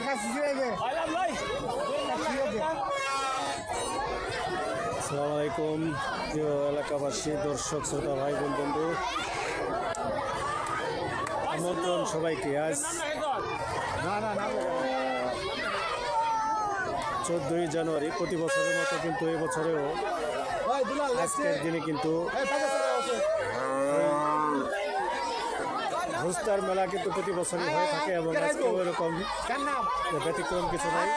আসসালামু আলাইকুম প্রিয় এলাকাবাসী, দর্শক শ্রোতা ভাই বোন বন্ধু, আমন্ত্রণ সবাইকে। আজ 14ই জানুয়ারি, প্রতি বছরের মতো কিন্তু এবছরেও আজকের দিনে কিন্তু ঘুস্তার মেলা কিন্তু প্রতি বছরই হয়ে থাকে এবং আজকে ওইরকম ব্যতিক্রম কিছু নাই।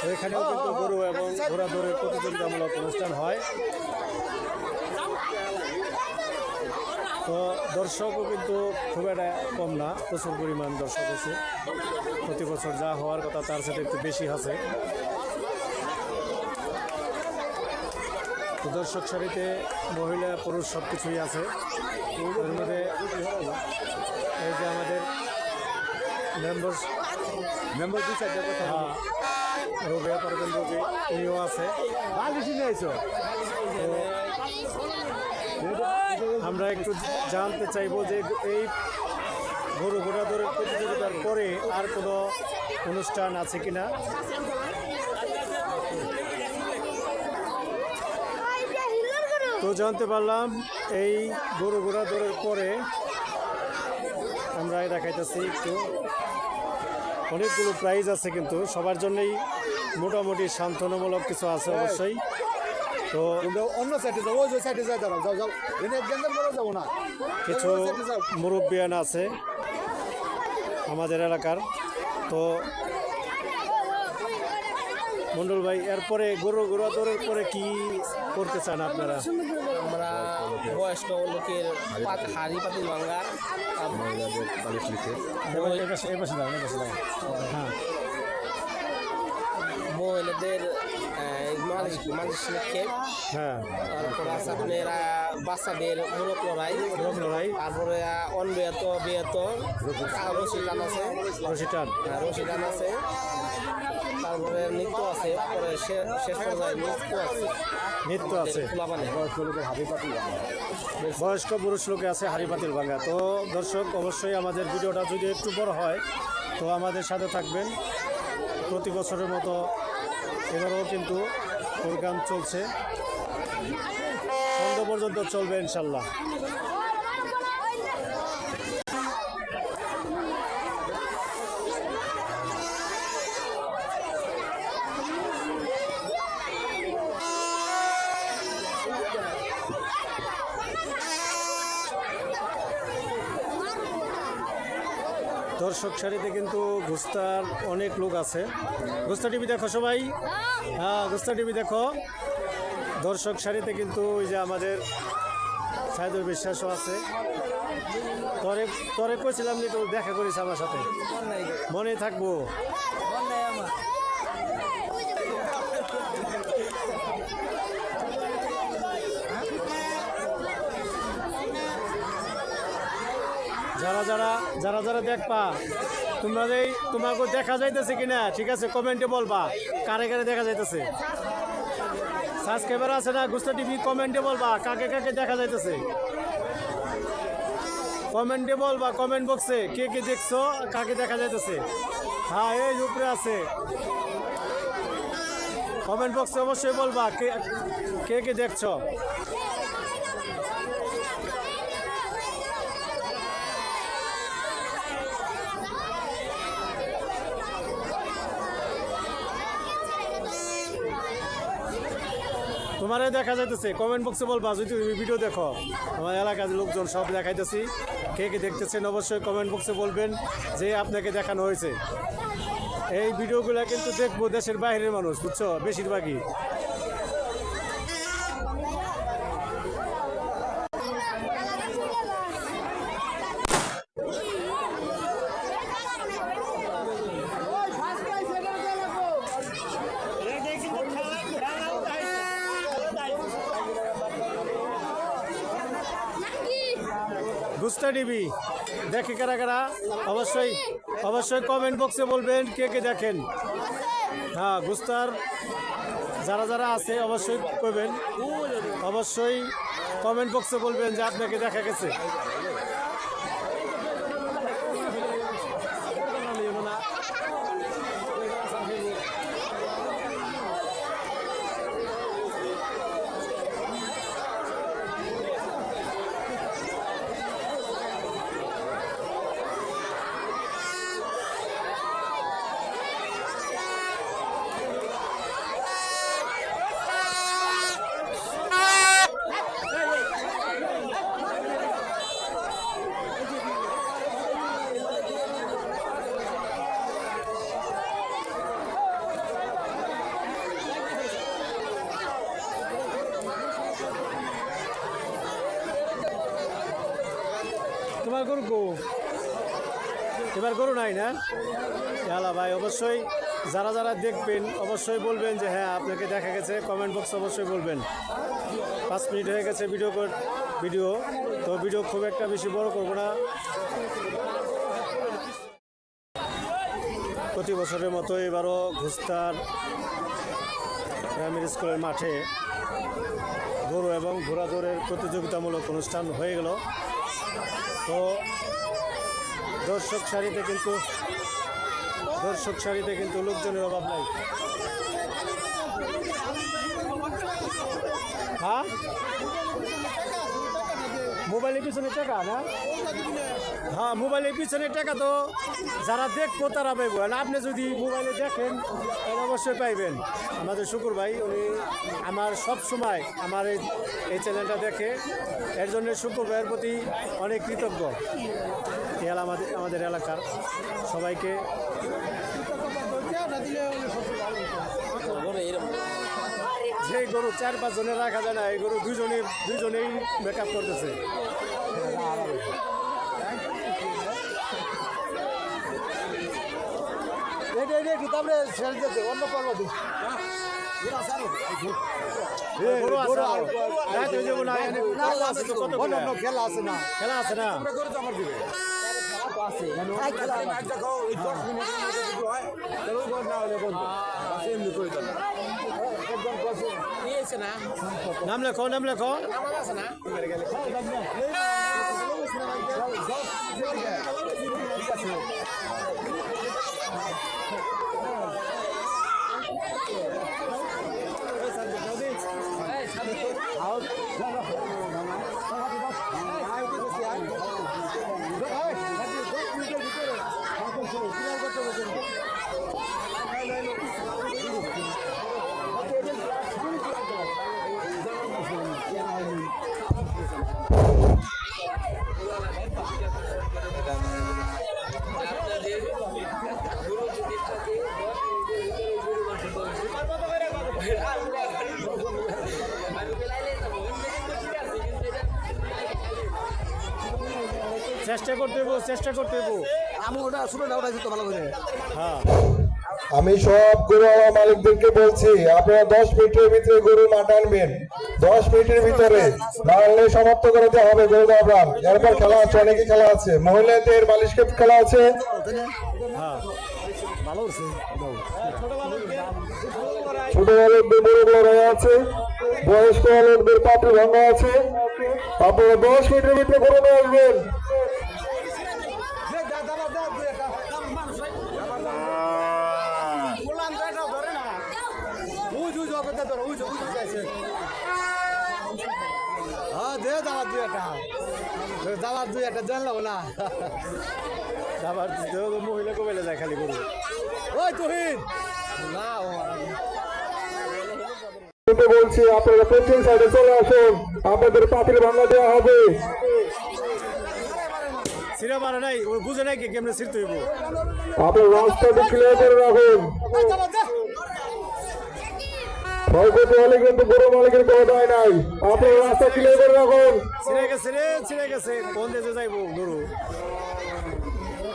তো এখানেও কিন্তু গরু এবং ঘোড়া দৌড়ের প্রতিযোগিতামূলক অনুষ্ঠান হয়। তো দর্শকও কিন্তু খুব একটা কম না, প্রচুর পরিমাণ দর্শক আছে। প্রতি বছর যা হওয়ার কথা তার সাথে একটু বেশি আছে। তো দর্শক সারিতে মহিলা পুরুষ সব কিছুই আছে। এর মধ্যে এই যে আমাদের মেম্বার দুই চারটা কথা রোগিয়া পারবেন, রোগী উনিও আছে। আমরা একটু জানতে চাইবো যে এই গরু ঘোড়া দৌড়ের প্রতিযোগিতার পরে আর কোনো অনুষ্ঠান আছে কিনা। তো জানতে পারলাম এই গরু ঘোড়া দৌড়ের পরে আমরা দেখাইতেছি একটু অনেকগুলো প্রাইজ আছে, কিন্তু সবার জন্যই মোটামুটি সান্ত্বনামূলক কিছু আছে অবশ্যই। তো অন্য সাইডে যাও, ওই সাইডে যাই, দাঁড়াও, যাও যাও, যাবো না। কিছু মুরব্বিয়ান আছে আমাদের এলাকার। তো মন্ডল ভাই, এরপরে গরু ঘোড়া দৌড়ের পরে কি করতে চান আপনারা? আমরা বয়স্ক লোকের হাড়ি পাতিল ভাঙ্গা, হ্যাঁ, মহিলাদের মালিশ নিক্ষেপ, হ্যাঁ, তারপরে আছে আপনার বাচ্চাদের মূলক লড়াই, তারপরে অনবিয়াত বিয়াত রশি টান আছে, রশি টান আছে, তারপরে নৃত্য আছে, পরে শেষ পর্যায়ে নৃত্য আছে, বয়স্ক পুরুষ লোকে আছে হাড়ি পাতিল ভাঙ্গা। তো দর্শক, অবশ্যই আমাদের ভিডিওটা যদি একটু বড় হয় তো আমাদের সাথে থাকবেন। প্রতি বছরের মতো এবারও কিন্তু প্রোগ্রাম চলছে, সন্ধ্যা পর্যন্ত চলবে ইনশাল্লাহ। দর্শক সারিতে কিন্তু ঘুস্তার অনেক লোক আছে। ঘুস্তা টিভি দেখো সবাই, হ্যাঁ ঘুস্তা টিভি দেখো। দর্শক সারিতে কিন্তু ওই যে আমাদের সাইদুল বিশ্বাসও আছে। তরে কইছিলাম যে তো দেখা করিস আমার সাথে, মনে থাকবো। যারা যারা দেখবা, তোমাকে দেখা যাইতেছে কিনা, ঠিক আছে, কমেন্টে বলবা কারে কারে দেখা যাইতেছে। সাবস্ক্রাইবার আছে না গুস্তা টিভি, কমেন্টে বলবা কাকে কাকে দেখা যাইতেছে। কমেন্টে বলবা, কমেন্ট বক্সে কে কে দেখছো, কাকে দেখা যাইতেছে। হ্যাঁ, এই উপরে আছে, কমেন্ট বক্সে অবশ্যই বলবা কে কে দেখছো। তোমারে দেখা যাইতেছে, কমেন্ট বক্সে বলবা যদি তুমি ভিডিও দেখো। আমার এলাকার লোকজন সব দেখাইতেছি, কে কে দেখতেছেন অবশ্যই কমেন্ট বক্সে বলবেন যে আপনাকে দেখানো হয়েছে। এই ভিডিওগুলো কিন্তু দেখবো দেশের বাইরের মানুষ, বুঝছো, বেশিরভাগই। গুস্তা টিভি দেখে কারা কারা, অবশ্যই কমেন্ট বক্সে বলবেন কে কে দেখেন। হ্যাঁ, গুস্তার যারা যারা আছে অবশ্যই করবেন, অবশ্যই কমেন্ট বক্সে বলবেন যে আপনাকে দেখা গেছে। তোমার গরু গো এবার গরু নাই না হ্যালো ভাই অবশ্যই যারা যারা দেখবেন অবশ্যই বলবেন যে হ্যাঁ আপনাকে দেখা গেছে কমেন্ট বক্সে অবশ্যই বলবেন 5 মিনিট হয়ে গেছে ভিডিও তো ভিডিও খুব একটা বেশি বড় করবো না প্রতি বছরের মতো এবারও ঘুস্তার প্রাইমারি স্কুলের মাঠে গরু এবং ঘোড়া দৌড়ের প্রতিযোগিতামূলক অনুষ্ঠান হয়ে গেল তো দর্শক সারিতে কিন্তু লোকজনের অভাব নাই হ্যাঁ মোবাইলের পিছনে টাকা না হ্যাঁ মোবাইলের পিছনে টাকা তো যারা দেখবো তারা পাইব আর আপনি যদি মোবাইলে দেখেন তাহলে অবশ্যই পাইবেন আমাদের শুকুর ভাই উনি আমার সব সময় আমার এই চ্যানেলটা দেখে এর জন্য শুকুর ভাইয়ের প্রতি অনেক কৃতজ্ঞ আমাদের এলাকার সবাইকে যে গরু 4-5 জনের রাখা যায় না এই গরু দুজনেই মেকআপ করতেছে অন্য পর্ব খেলা আছে না খেলা আছে না নাম লেখো চেষ্টা করতে হইব আমি ওটা শুনে না ওটা তো ভালো করে হ্যাঁ আমি সব গরুওয়ালা মালিকদেরকে বলছি আপনারা 10 মিনিটের ভিতরে গরু মাঠ আনবেন 10 মিনিটের ভিতরে না আনলে সমাপ্ত করতে হবে গরু দাবরান এরপর খেলা আছে অনেকই খেলা আছে মহিলাদের বালিশ কাপ খেলা আছে হ্যাঁ ভালো হচ্ছে ছোট বালকদের বড় বড় লড়াই আছে বয়স্ক বালকদের পাপড়ি ভাঙা আছে আপনারা 10 মিনিটের ভিতরে গরু নিয়ে আসবেন দাবার দুই একটা জানলাম না দাবার মহিলা কবেলে যায় খালি গরু ওই তুহিন না বলছি আপনারা পশ্চিম সাইডে চলে আসুন আপনাদের পাতিল ভাঙা দেওয়া হবে সিরা মারা নাই ওই বুঝে নাই কি কেমনে ছিড়তে হইব আপনার রাস্তাটি ক্লিয়ার করে রাখুন ক্ষয়ক্ষতি হলে কিন্তু গরু মালিকের কোনো দায় নাই আপনার রাস্তা ক্লিয়ার করে রাখুন ছিঁড়ে গেছে কোন দেশে যাইবো গরু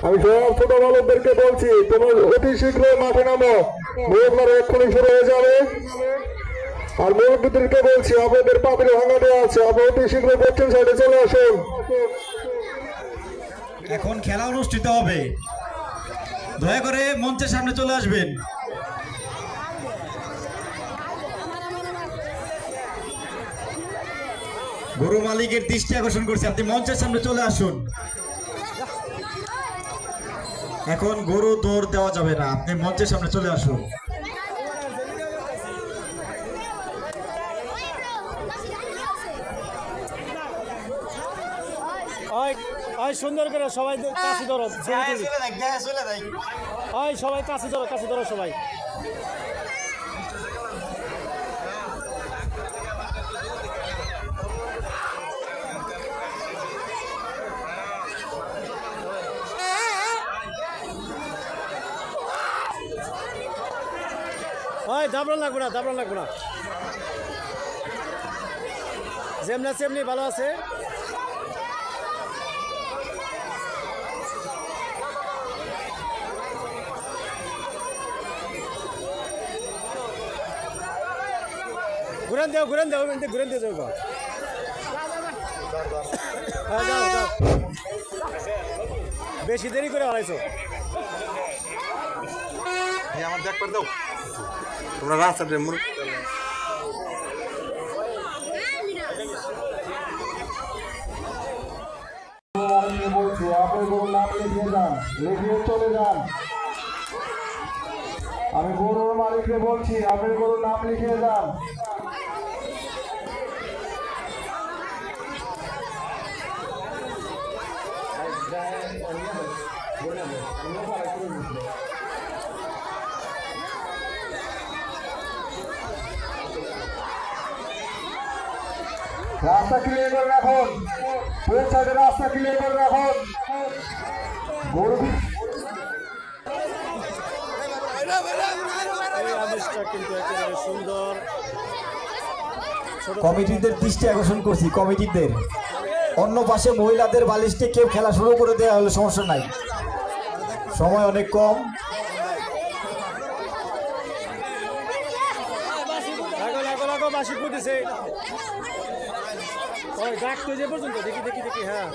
আমি সব ছোট বালকদেরকে বলছি তোমার অতি শীঘ্রই মাঠে নামো মুরব্বীরা এক্ষুনি শুরু হয়ে যাবে আর মুরব্বীদেরকে বলছি আপনাদের পাতিল ভাঙা দেওয়া আছে আপনার অতি শীঘ্রই পশ্চিম সাইডে চলে আসুন এখন খেলা অনুষ্ঠিত হবে দয়া করে মঞ্চের সামনে চলে আসবেন গরু মালিকের দৃষ্টি আকর্ষণ করছে আপনি মঞ্চের সামনে চলে আসুন এখন গরু দৌড় দেওয়া যাবে না আপনি মঞ্চের সামনে চলে আসুন সুন্দর করে সবাই কাছে ধরো সবাই কাছে ধরো সবাই দাবড়ান লাগবো না যেমনি ভালো আছে ঘুরেন দেও যাও হ্যাঁ যাও বেশি দেরি করে হারাইছো আমার দেখ করে দাও তোমরা রাস্তাতে বলছি আপনি গরুর নাম লিখিয়ে যান, লিখিয়ে চলে যান। আমি গরুর মালিককে বলছি আপনি গরুর নাম লিখিয়ে যান। রাস্তা ক্লিয়ার করে রাখুন, দুই সাইডে রাস্তা ক্লিয়ার করে রাখুন। গরু এই আদেশটা কিন্তু একেবারে সুন্দর কমিটিদের দৃষ্টি আকর্ষণ করছি, কমিটিদের অন্য পাশে মহিলাদের বালিশটি কেউ খেলা শুরু করে দেওয়া হলে সমস্যা নাই, সময় অনেক কম। লাগো বাসি ফুটেছে ওই ডাক তো যে পর্যন্ত দেখি হ্যাঁ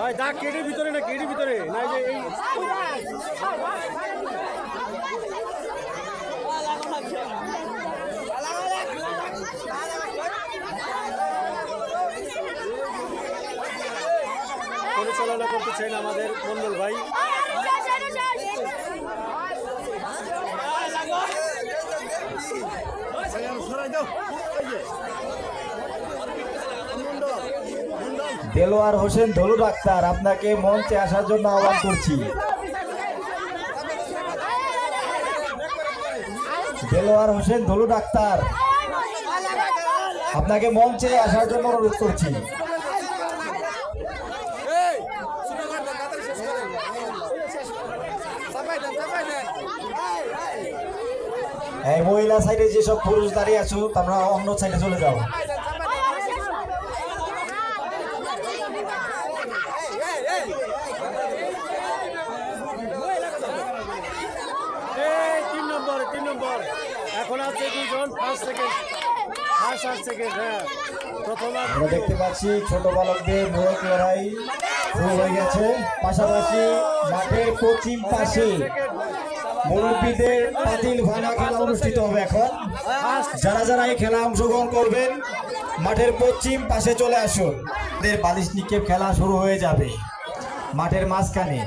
ওই ডাক কেড়ে ভিতরে না যে এই পরিচালনা করতেছেন আমাদের মন্ডল ভাই দেলোয়ার হোসেন ধলু ডাক্তার, আপনাকে মঞ্চে আসার জন্য আহ্বান করছি। দেলোয়ার হোসেন ধলু ডাক্তার, আপনাকে মঞ্চে আসার জন্য অনুরোধ করছি। এই মহিলা সাইডে যেসব পুরুষ দাঁড়িয়ে আছো তোমরা অন্য সাইডে চলে যাও। তিন নম্বর এখন আছে দুজন ফার্স্ট সেকেন্ড হ্যাঁ প্রথম আমরা দেখতে পাচ্ছি ছোট বালকদের মোড়ক লড়াই শুরু হয়ে গেছে, পাশাপাশি মাঠের পশ্চিম পাশে মুরব্বীদের পাতিল ভাঙা খেলা অনুষ্ঠিত হবে। এখন যারা এই খেলা অংশগ্রহণ করবেন মাঠের পশ্চিম পাশে চলে আসুন, আমাদের বালিশ নিক্ষেপ খেলা শুরু হয়ে যাবে মাঠের মাঝখানে।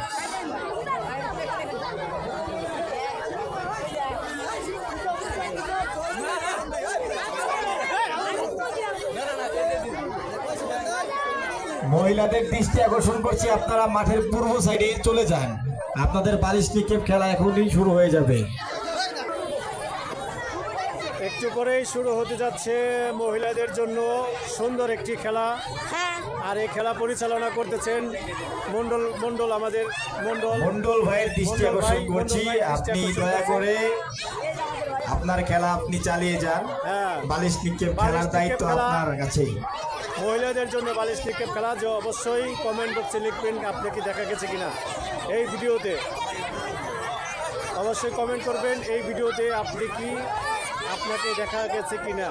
মহিলাদের দৃষ্টি আকর্ষণ করছি, আপনারা মাঠের পূর্ব সাইডে চলে যান, আপনাদের বালিশ নিক্ষেপ খেলা এখনই শুরু হয়ে যাবে। একটু পরেই শুরু হতে যাচ্ছে মহিলাদের জন্য সুন্দর একটি খেলা আর এই খেলা পরিচালনা করতেছেন মন্ডল আমাদের মন্ডল ভাইয়ের দৃষ্টি আকর্ষণ করছি, আপনি দয়া করে আপনার খেলা আপনি চালিয়ে যান। হ্যাঁ বালিশ নিক্ষেপ খেলার দায়িত্ব আপনার কাছেই। মহিলাদের জন্য বালিশ নিক্ষেপ খেলা যে অবশ্যই কমেন্ট বক্সে লিখবেন আপনাকে দেখা গেছে কিনা এই ভিডিওতে, অবশ্যই কমেন্ট করবেন এই ভিডিওতে আপনাকে দেখা গেছে কিনা।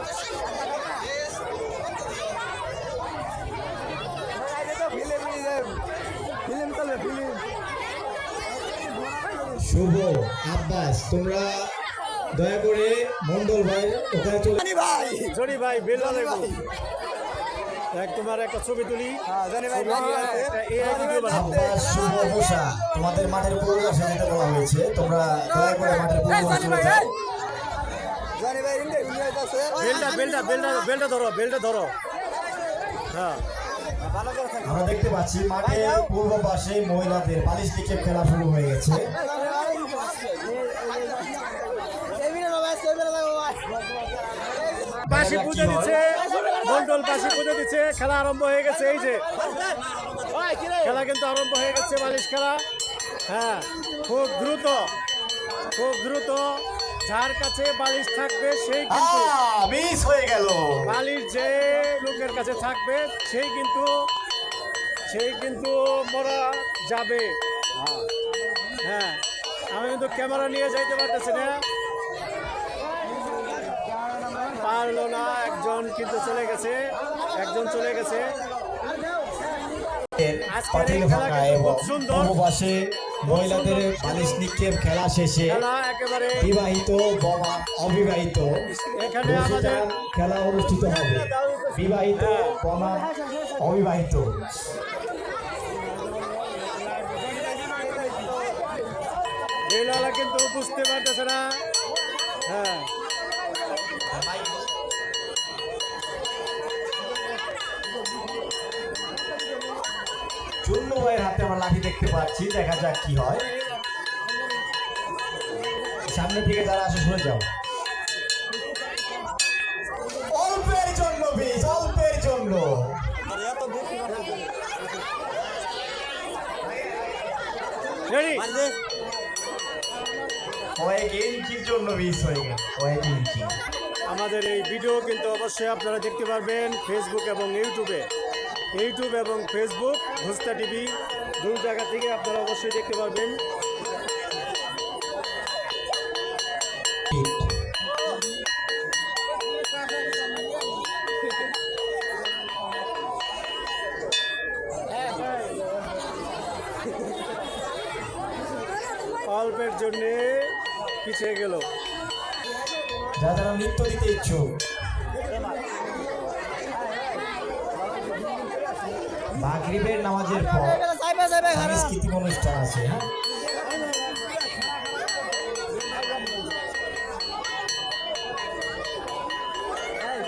শুভ আব্বাস, তোমরা দয়া করে মন্ডল ভাই ওখানে চলে জনি ভাই বেল লাগবো তোমার একটা ছবি তুলি আব্বাস শুভ হোসা, তোমাদের মাঠের পূর্ব পাশে যেতে বলা হয়েছে, তোমরা দয়া করে মাঠের পূর্ব পাশে চলে যাও। বেলটা ধরো হ্যাঁ আমরা দেখতে পাচ্ছি মাঠের পূর্ব পাশে মহিলাদের বালিশ নিক্ষেপ খেলা শুরু হয়ে গেছে। পাশে পুজো দিচ্ছে মন্ডল, পাশে পুজো দিচ্ছে, খেলা আরম্ভ হয়ে গেছে। এই যে খেলা কিন্তু আরম্ভ হয়ে গেছে বালিশ খেলা। হ্যাঁ খুব দ্রুত যার কাছে বালিশ থাকবে সেই কিন্তু মিস হয়ে গেল। বালিশ যে লোকের কাছে থাকবে সেই কিন্তু মরা যাবে। হ্যাঁ, আমি কিন্তু ক্যামেরা নিয়ে যাইতে পারতেছি না, পারলো না, একজন কিন্তু চলে গেছে। আজকের এই পাতিল খেলা ভাঙা কিন্তু এবং খুব সুন্দর উপবাসে মহিলাদের বালিশ নিক্ষেপ খেলা শেষে খেলা, একেবারে বিবাহিত বা অবিবাহিত এখানে আমাদের রসিটান খেলা অনুষ্ঠিত হবে। বিবাহিত বনাম অবিবাহিত। মহিলারা কিন্তু বুঝতে পারতেছে না। হ্যাঁ, চুন্নু ভাইয়ের হাতে আমরা লাঠি দেখতে পাচ্ছি, দেখা যাক কি হয়। সামনে থেকে যারা আসে সরে যাও। অল্পের জন্য বিষ, অল্পের জন্য। রেডি? কয়েক ইঞ্চির জন্য বিষ হয়ে গেল, কয়েক ইঞ্চি। আমাদের এই ভিডিও কিন্তু অবশ্যই আপনারা দেখতে পারবেন ফেসবুক এবং ইউটিউবে। ইউটিউব এবং ফেসবুক ঘুস্তা টিভি দুই জায়গা থেকে আপনারা অবশ্যই দেখতে পারবেন। অল্পের জন্য পিছিয়ে গেল। যারা যারা নৃত্য দিতে ইচ্ছুক, মাগরিবের নামাজের পর সাংস্কৃতিক অনুষ্ঠান আছে। হ্যাঁ,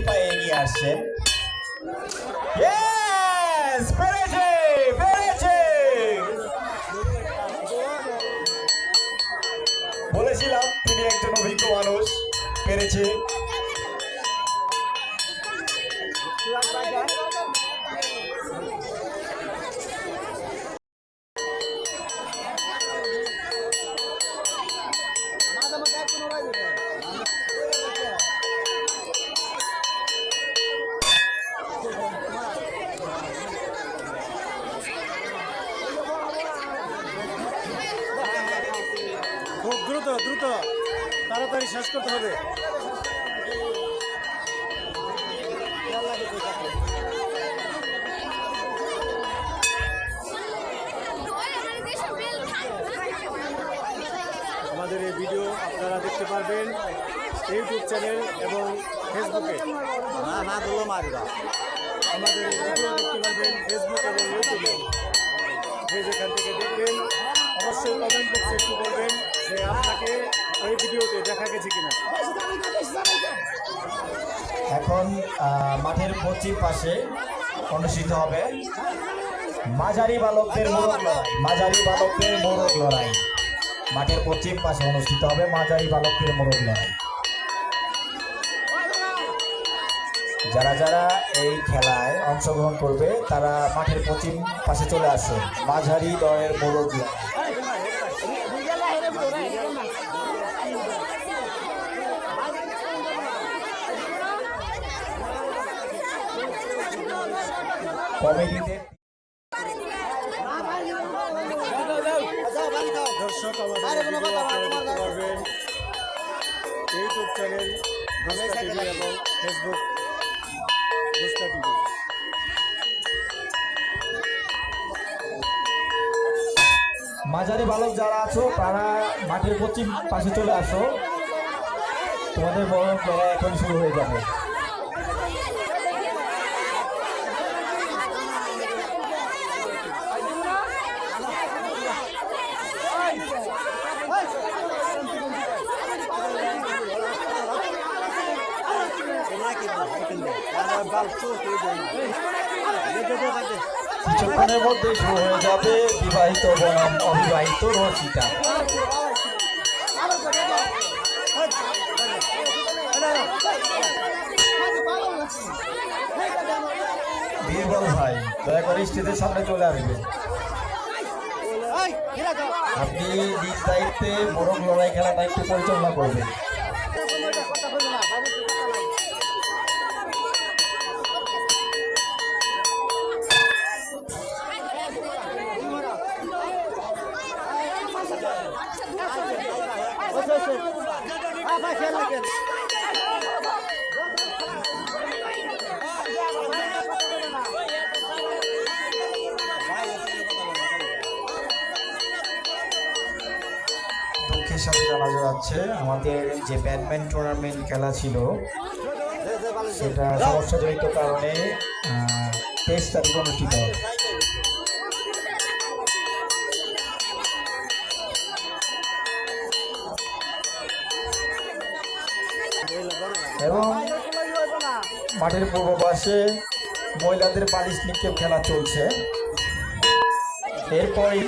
পায়ে এগিয়ে আসছেন। Yes! পেরেছে, পেরেছে। বলেছিলাম তিনি একজন অভিজ্ঞ মানুষ, পেরেছে। খুব দ্রুত তাড়াতাড়ি শেষ করতে হবে। আমাদের এই ভিডিও আপনারা দেখতে পারবেন ইউটিউব চ্যানেল এবং ফেসবুকে। আমাদের এই ভিডিও দেখতে পারবেন ফেসবুক এবং ইউটিউবে। যে যেখান থেকে দেখবেন অবশ্যই কমেন্ট বক্সে একটু বলবেন যে আপনাকে এই ভিডিওতে দেখা গেছে কিনা। এখন মাঠের পশ্চিম পাশে অনুষ্ঠিত হবে মাঝারি বালকদের মোরগ লড়াই। মাঝারি বালকদের মোরগ লড়াই মাঠের পশ্চিম পাশে অনুষ্ঠিত হবে মাঝারি বালকদের মোরগ লড়াই। যারা যারা এই খেলায় অংশগ্রহণ করবে তারা মাঠের পশ্চিম পাশে চলে আসুন। মাঝারি দলের মোরগ লড়াই। কমিটিদের দর্শক, আমাদের ভিডিও আপনারা দেখতে পারবেন ইউটিউব চ্যানেল ঘুস্তা টিভি এবং ফেসবুক ঘুস্তা টিভি। মাঝারি বালক যারা আছো তারা মাঠের পশ্চিম পাশে চলে আসো, তোমাদের বড় লড়াই এখন শুরু হয়ে যাবে। Balcão, কিছুক্ষণের মধ্যে শুরু হয়ে যাবে বিবাহিত বনাম অবিবাহিত রসিটা। বীরবল ভাই দয়া করে স্টেজের সামনে চলে আসবেন। আপনি নিজ দায়িত্বে মোরগ লড়াই খেলাটা একটু পরিচালনা করবেন। দুঃখের সাথে জানা যাচ্ছে আমাদের যে ব্যাডমিন্টন টুর্নামেন্ট খেলা ছিল সেটা সমস্যাজনিত কারণে 23 তারিখ অনুষ্ঠিত হবে। এবং মাঠের পূর্ব পাশে মহিলাদের বালিশ নিক্ষেপ খেলা চলছে। এরপরই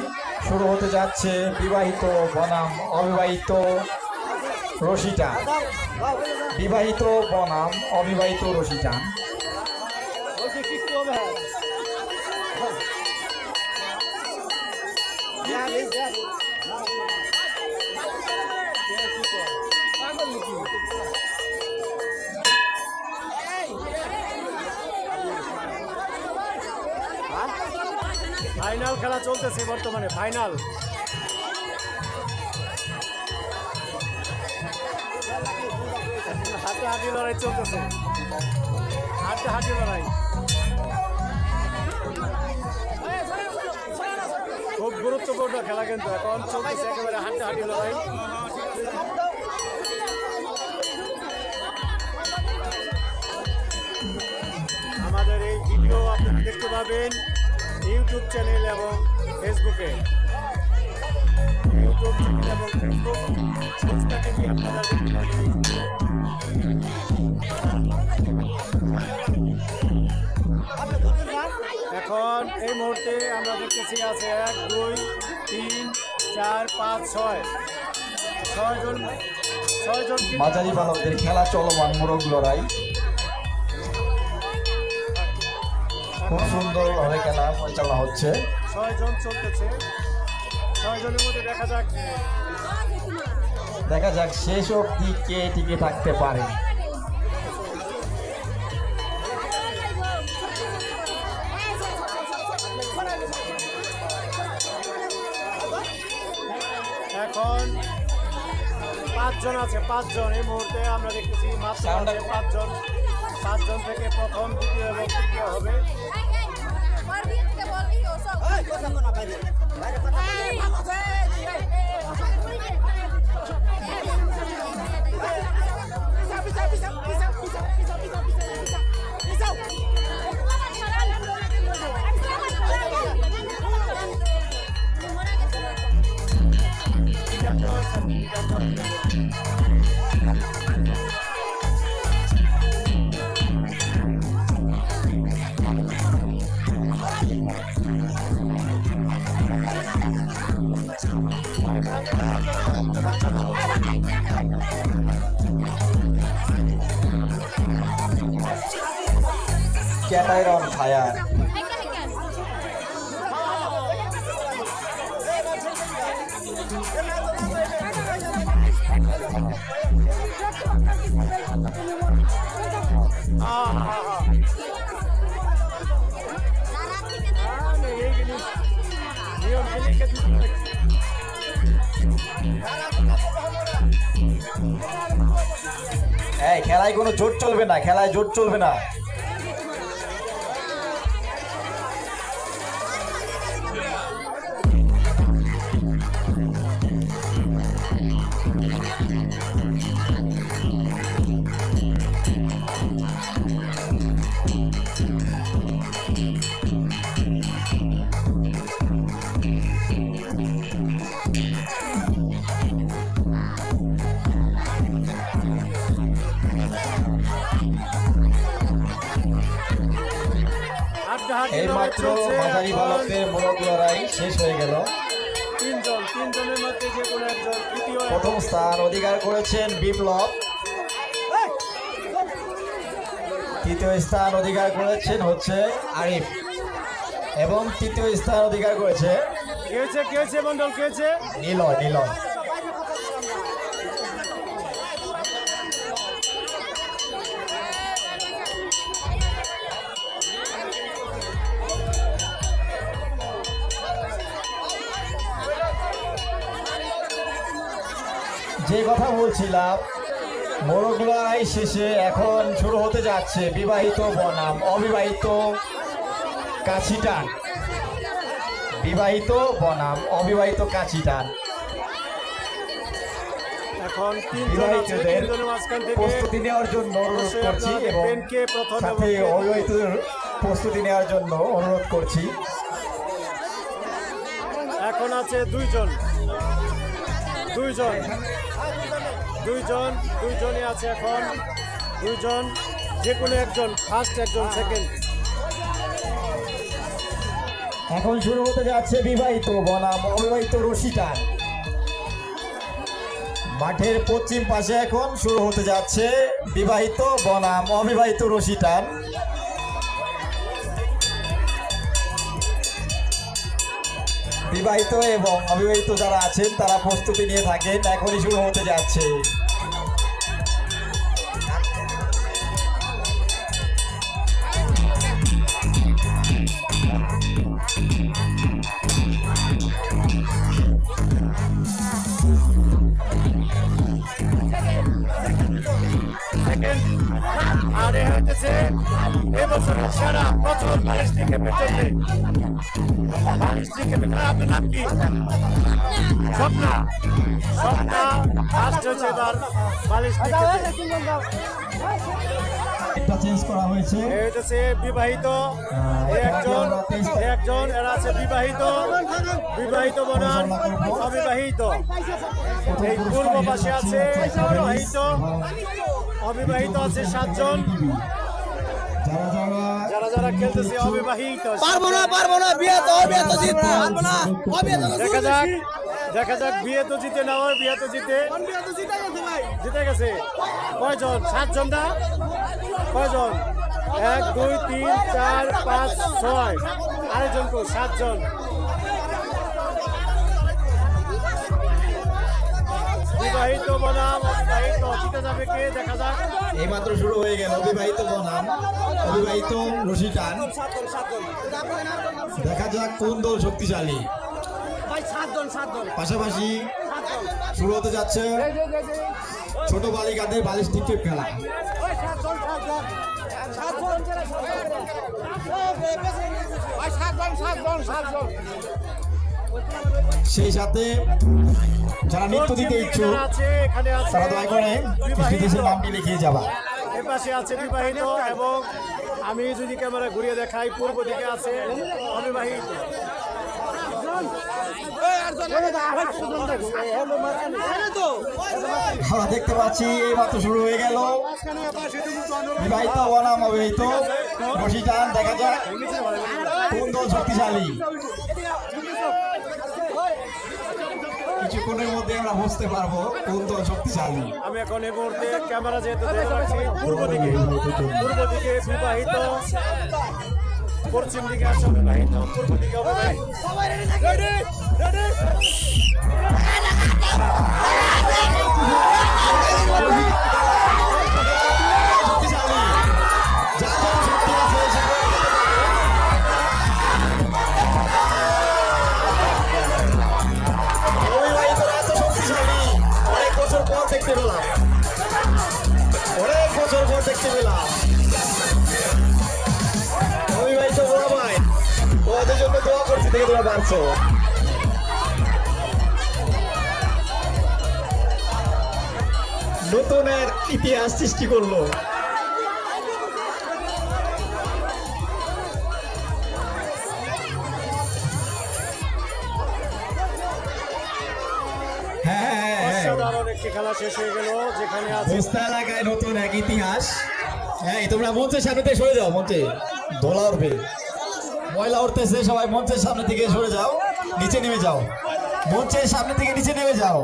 শুরু হতে যাচ্ছে বিবাহিত বনাম অবিবাহিত রশিটান। বিবাহিত বনাম অবিবাহিত রশিটান। ফাইনাল খেলা চলতেছে বর্তমানে, ফাইনাল। হাড্ডাহাড্ডি লড়াই চলতেছে, হাড্ডাহাড্ডি লড়াই। খুব গুরুত্বপূর্ণ খেলা কিন্তু এখন চলতেছে, একেবারে হাড্ডাহাড্ডি লড়াই। আমাদের এই ভিডিও আপনারা দেখতে পাবেন ইউটিউব চ্যানেল এবং ফেসবুকে। ইউটিউব চ্যানেল এবং ফেসবুক পেজটাকে আপনারা দেখতে পাবেন। এখন এই মুহূর্তে আমরা দেখতেছি আছে 1 2 3 4 5 6 জন মাঝারি বালকদের খেলা চলমান মোরগ লড়াই। খুব সুন্দরভাবে খেলা পরিচালনা হচ্ছে। 6 জন চলতেছে। 6 জনের মধ্যে দেখা যাক শেষ অবধি কে টিকে থাকতে পারে। এখন 5 জন আছে, 5 জন এই মুহূর্তে আমরা দেখতেছি মাত্র 5 জন থেকে প্রথম, দ্বিতীয় এবং তৃতীয় হবে। ক্যাটাইর অন ফায়ার। এই খেলায় কোনো জোট চলবে না, খেলায় জোট চলবে না। এইমাত্র চলছে মাঝারি এখন। বালকদের মোড়ক লড়াই শেষ হয়ে গেল। তিনজনের মধ্যে যে কোনো একজন তৃতীয় প্রথম স্থান অধিকার করেছেন বিপ্লব, তৃতীয় স্থান অধিকার করেছেন হচ্ছে আরিফ এবং তৃতীয় স্থান অধিকার করেছে কে হয়েছে মন্ডল কে হয়েছে? নিলয়। যে কথা বলছিলাম, মোড়ক লড়াই শেষে এখন শুরু হতে যাচ্ছে বিবাহিত বনাম অবিবাহিত কাছি টান। বিবাহিত বনাম অবিবাহিত কাছি টান। এখন বিবাহিতদের তিনজনের মাঝখান থেকে প্রস্তুতি নেওয়ার জন্য অনুরোধ অবশ্যই করছি আপনারা এবং দেখবেন কে প্রথম এবং সাথে কে অবিবাহিতদের প্রস্তুতি নেওয়ার জন্য অনুরোধ করছি। এখন আছে দুইজনই আছে এখন। দুইজন, যে কোনো একজন, ফার্স্ট একজন, সেকেন্ড। এখন শুরু হতে যাচ্ছে বিবাহিত বনাম অবিবাহিত রশি টান। মাঠের পশ্চিম পাশে এখন শুরু হতে যাচ্ছে বিবাহিত বনাম অবিবাহিত রশি টান। বিবাহিত এবং অবিবাহিত যারা আছেন তারা প্রস্তুতি নিয়ে থাকেন, এখনই শুরু হতে যাচ্ছে। আর এ হইতেছে এবছরের সেরা প্রথম বালিশটিকে পেটে আপনার নাম কি? স্বপ্না ফার্স্ট হচ্ছে এবার বালিশটিকে। এটা চেঞ্জ করা হয়েছে। এ হইতেছে বিবাহিত একজন, এরা আছে বিবাহিত বনাম অবিবাহিত। এই পূর্ব পাশে আছে অবিবাহিত আছে 7 জন। যারা খেলতেছে অবিবাহিত। দেখা যাক বিয়ে তো জিতে না হয়, বিয়ে তো জিতে গেছে। কয়জন? 7 জন না? কয়জন? 1 2 3 4 5 6 আরেকজন তো 7 জন। বিবাহিত বনাম অবিবাহিত জিতে যাবে কে? দেখা যাক। এইমাত্র শুরু হয়ে গেল বিবাহিত বনাম অবিবাহিত রশি টান। দেখা যাক কোন দল শক্তিশালী। পাশাপাশি শুরু হতে যাচ্ছে ছোট বালিকাদের বালিস্টিক টিপ খেলা। সেই সাথে যারা নৃত্য দিতে ইচ্ছুক তারা দয়া করে দেশের নামটি লিখিয়ে যাবা। এ পাশে আছে বিবাহিত এবং আমি যদি ক্যামেরা ঘুরিয়ে দেখাই পূর্ব দিকে আছে অবিবাহিত। আমরা দেখতে পাচ্ছি এই মাত্র শুরু হয়ে গেল বিবাহিত বনাম অবিবাহিত রশি টান। দেখা যাক কোন দল শক্তিশালী। কিছুক্ষণের মধ্যে আমরা বুঝতে পারবো কোন দল শক্তিশালী। আমি এখন এই মুহূর্তে ক্যামেরা যেহেতু দেখাচ্ছি পূর্ব দিকে বিবাহিত, পশ্চিম দিকে আছে অবিবাহিত, পূর্ব দিকে অবিবাহিত। অনেক বছর পর দেখতে পেলাম অবিবাহিত বড় ভাই, তোমাদের জন্য দোয়া করছি থেকে তোমরা পারছো। নতুন এক ইতিহাস সৃষ্টি করলো। অসাধারণ একটি খেলা শেষ হয়ে গেল যেখানে আছে বস্তা এলাকায় নতুন এক ইতিহাস। হ্যাঁ, তোমরা মঞ্চের সামনেতে সরে যাও, মঞ্চে দোলা উঠবে। ময়লা উঠতেছে, সবাই মঞ্চের সামনে থেকে সরে যাও, নিচে নেমে যাও, মঞ্চের সামনে থেকে নিচে নেমে যাও।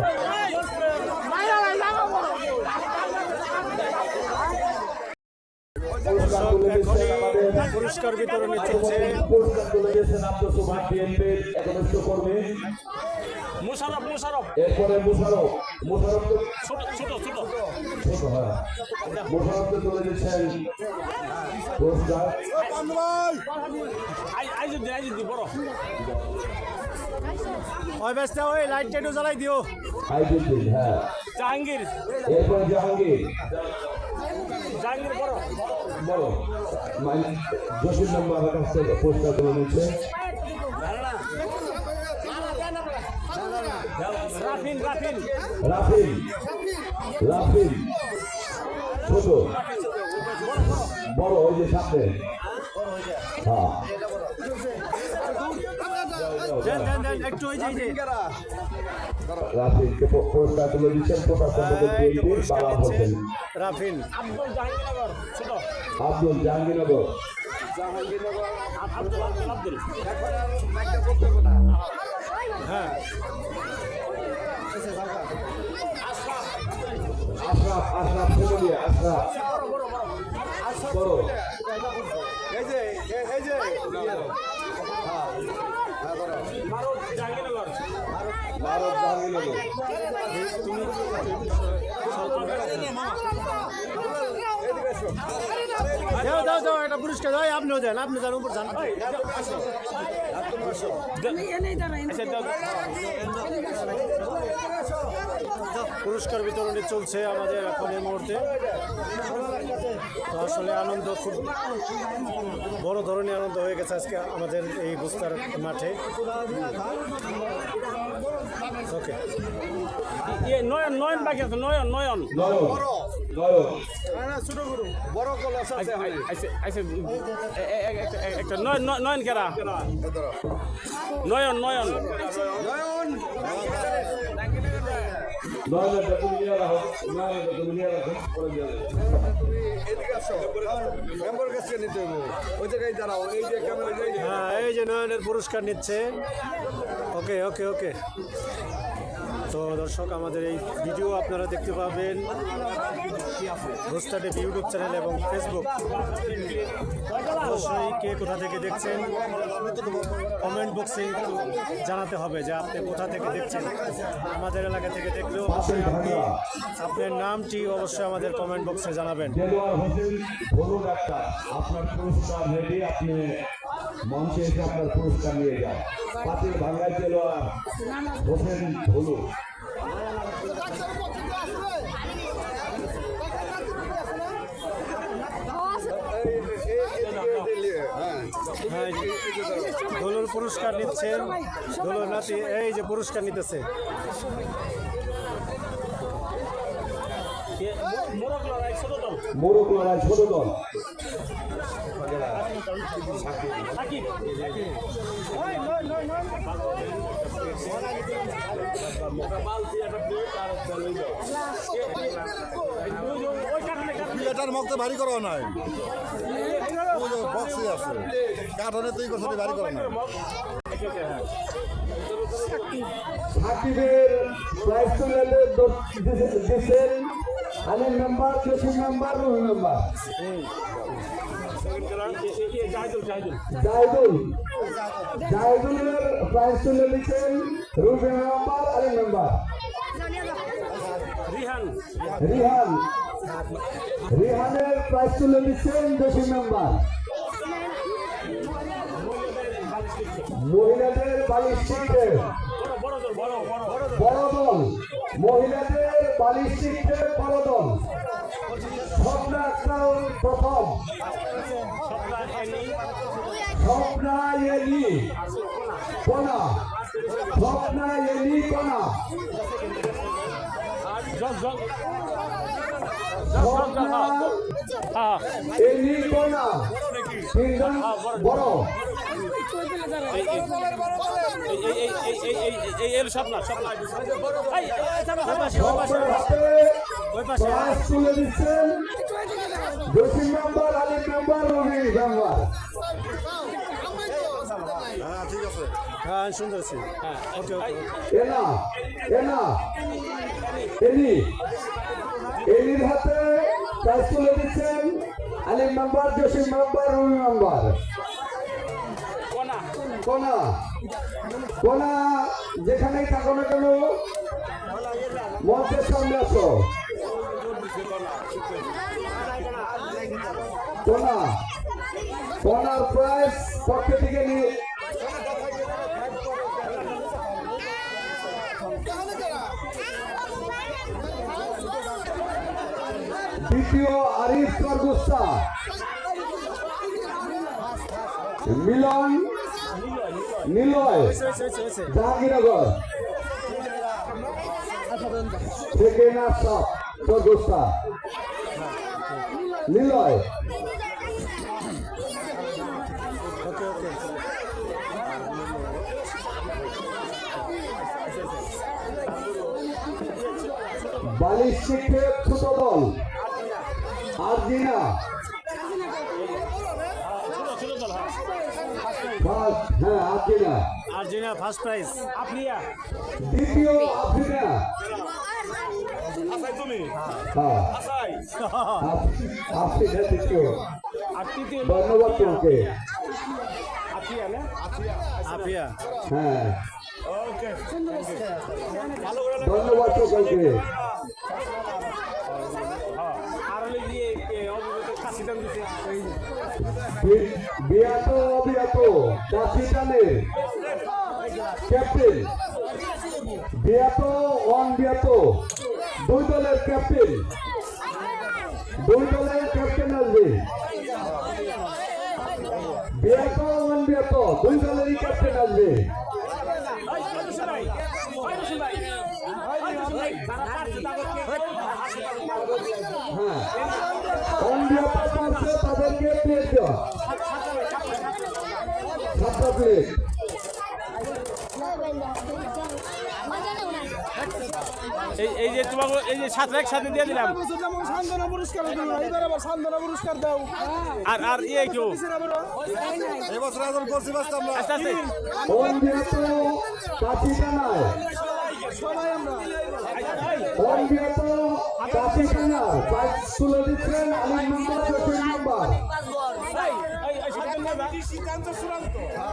এখনই পুরস্কার বিতরণী চলছে। এরপরে মুশারফকে তুলে দিচ্ছেন পুরস্কার। ওই ব্যস্ত ওই লাইটটা একটু জ্বালাই দিও। আইজুদ্দিন, হ্যাঁ। জাহাঙ্গীর এরপরে জাহাঙ্গীর বড় জসিম নম্বর আমার কাছ থেকে পুরস্কার তুলে নিচ্ছে। রাফিন ছোট বড় ওই যে সামনে, হ্যাঁ। একটু ওই যে রাফিনকে পুরস্কার তুলে দিচ্ছেন প্রকাশ বাবা হোসেন রাফিন আব্দুল জাহাঙ্গীরনগর। হ্যাঁ আশরাফ ফুলুলিয়া, আশরাফ বড় ভারত জাহাঙ্গীরনগর। দাও দাও দাও একটা পুরস্কার দাও। আপনিও যান, আপনি যান উপর যান। পুরস্কার বিতরণী চলছে আমাদের এখন এই মুহূর্তে। তো আসলে আনন্দ, খুব বড় ধরনের আনন্দ হয়ে গেছে আজকে আমাদের এই গুস্তার মাঠে। ওকে নয়ন বাকি আছে, নয়ন একটা নয়ন কেরা নয়ন হ্যাঁ, এই যে নয়নের পুরস্কার নিচ্ছে। ওকে ওকে ওকে। তো দর্শক, আমাদের এই ভিডিও আপনারা দেখতে পাবেন গুস্তা টিভি ইউটিউব চ্যানেল এবং ফেসবুক। অবশ্যই কে কোথা থেকে দেখছেন কমেন্ট বক্সে একটু জানাতে হবে যে আপনি কোথা থেকে দেখছেন। আমাদের এলাকা থেকে দেখলেও অবশ্যই আপনি আপনার নামটি অবশ্যই আমাদের কমেন্ট বক্সে জানাবেন। আপনার পুরস্কার রেডি, আপনি মঞ্চে এসে আপনার পুরস্কার নিয়ে যান। পাতিল ভাঙ্গা দেলোয়ার হোসেন ভুলু। হ্যাঁ, ধুলুর পুরস্কার নিচ্ছেন, ধুলুর নাতি এই যে পুরস্কার নিতেছে। মোরগ লড়াই ছোট দল। এটার মধ্যে ভারী করা নাই, বক্সে আছে কাঠনে তুই কথা ভারী করা নাই। সাকিবের প্রাইজ তুলে দিচ্ছেন Alim member, Jasim member, Ruhi member. জাহিদুলের প্রাইজ তুলে দিচ্ছেন রুহি মেম্বার, আলিম মেম্বার। রিহানের প্রাইজ তুলে দিচ্ছেন জসিম মেম্বার। মহিলাদের বালিস্টিকের বড় দল, মহিলাদের বালিস্টিকের বড় দল স্বপ্না আক্তার প্রথম, স্বপ্না এলি কণা, স্বপ্না এলি কণা, স্বপ্না এলি কণা তিনজন বড়। তুলে দিচ্ছেন জসিম মেম্বার, আলিম মেম্বার, রবি মেম্বার। হ্যাঁ আমি শুনতে পাচ্ছি ওকে ওকে এনা এনা এলির হাতে কাজ তুলে দিচ্ছেন Alim member, Jasim member, Rumi member. কোনা কোনা যেখানেই থাকো না কেন মঞ্চের সামনে আসো। কোনা কোনার প্রাইস পক্ষ থেকে নিয়ে দ্বিতীয় আরিফ করগুস্তা, মিলন নিলয় জাহাঙ্গীরনগর থেকে নাসা করগুস্তা নিলয়। ওকে ওকে বালিশ শিক্ষক ছোট দল আর্জিনা হ্যাঁ আর্জিনা আর্জেন্টিনা ফার্স্ট প্রাইজ দ্বিতীয় আফ্রিকা হ্যাঁ আফ্রিকা দ্বিতীয়। ধন্যবাদ তোমাকে। আফিয়া হ্যাঁ ধন্যবাদ সকলকে। বিয়াত অবিয়াত কাশিটানের ক্যাপ্টেন, বিয়াত অনবিয়াত দুই দলের ক্যাপ্টেন, দুই দলের ক্যাপ্টেন আসবে। বিয়াত অনবিয়াত দুই দলেরই ক্যাপ্টেন আসবে। হ্যাঁ অনবিয়াত পারছে তাদেরকে প্লেট দেওয়া 7টা প্লেট। এই যে তোমাকে এই যে সাথে একসাথে দিয়ে দিলাম সান্ত্বনা পুরস্কার এবার আবার সান্ত্বনা পুরস্কার দাও। আর ইয়ে কেউ এবছর আয়োজন করছি বাস আমরা আস্তে আস্তে অনবিয়াত কাশিটানায় সবাই আমরা অনবিয়াত কাশিটানার প্রাইজ তুলে দিচ্ছেন আলিম মেম্বার, জসিম মেম্বার।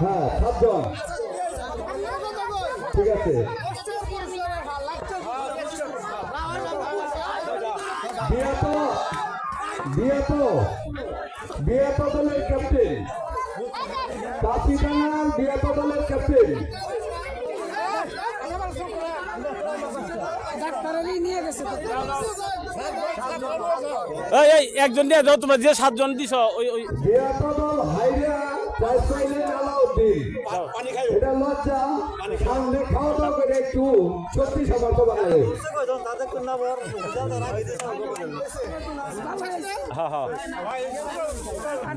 হ্যাঁ 7 জন ঠিক আছে। বিয়াত বিয়াত বিয়াত দলের ক্যাপ্টেন কাশিটানার বিয়াত দলের ক্যাপ্টেন এই একজন দিয়ে দাও তোমরা যে 7 জন দিছো ওই বিয়াত দল হাইরা প্রাইজ পাইলেন আলাউদ্দিন। এটা লজ্জা, সামনে খাওয়া দাওয়া করে একটু সত্যি সবার তো বানাবে।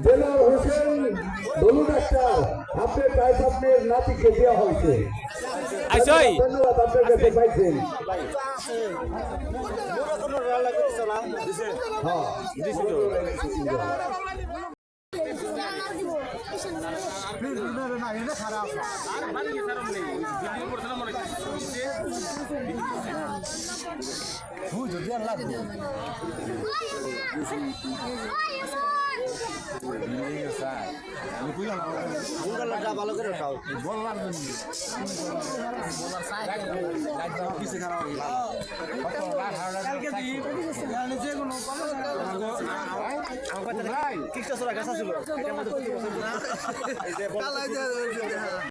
দেলোয়ার হোসেন দলু ডাক্তার আপনার প্রাইজ আপনার নাতিকে দেওয়া হয়েছে। আইসই ধন্যবাদ আপনার কাছে পাইছেন। হ্যাঁ দিছি তো ভালো করে উঠাও